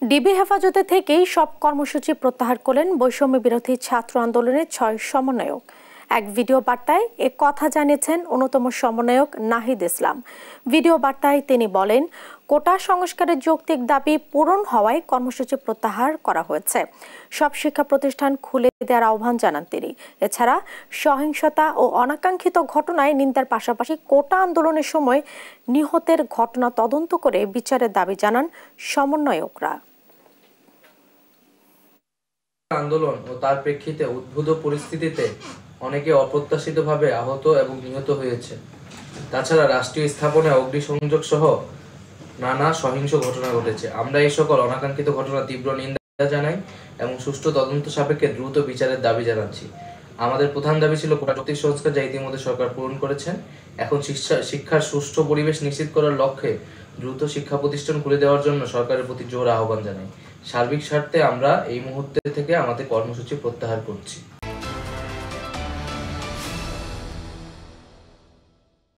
DB হেফাজতে থেকেই সব কর্মসূচি প্রত্যাহার করলেন বৈষম্য বিরোধী ছাত্র আন্দোলনের ৬ সমন্বয়ক। এক ভিডিও বার্তায় এ কথা জানিয়েছেন অন্যতম সমন্বয়ক নাহিদ ইসলাম। ভিডিও বার্তায় তিনি বলেন, কোটা সংস্কারের যৌক্তিক দাবি পূরণ হওয়ায় কর্মসূচি প্রত্যাহার করা হয়েছে। সব শিক্ষা প্রতিষ্ঠান খুলে দেওয়ার আহ্বান জানান তিনি। এছাড়া সহিংসতা ও অনাকাঙ্ক্ষিত ঘটনায় নিন্দার পাশাপাশি কোটা আন্দোলনের সময় নিহতের ঘটনা তদন্ত করে বিচারের দাবি জানান সমন্বয়করা। আন্দোলন ও তার প্রেক্ষিতে উদ্ভূত পরিস্থিতিতে অনেকে অপ্রত্যাশিতভাবে আহত এবং নিহত হয়েছে। তাছাড়া রাষ্ট্রীয় স্থাপনায় অগ্নিসংযোগ সহ নানা সহিংস ঘটনা ঘটেছে। আমরা এই সকল অনাকাঙ্ক্ষিত ঘটনা তীব্র নিন্দা জানাই এবং সুষ্ঠু তদন্ত সাপেক্ষে দ্রুত বিচারের দাবি জানাচ্ছি। আমাদের প্রধান দাবি ছিল কোটা যৌক্তিক সংস্কার, যা ইতিমধ্যে সরকার পূরণ করেছেন। এখন শিক্ষার সুষ্ঠু পরিবেশ নিশ্চিত করার লক্ষ্যে দ্রুত শিক্ষা প্রতিষ্ঠান খুলে দেওয়ার জন্য সরকারের প্রতি জোর আহ্বান জানাই। সার্বিক স্বার্থে আমরা এই মুহূর্তে থেকে আমাদের কর্মসূচি প্রত্যাহার করছি।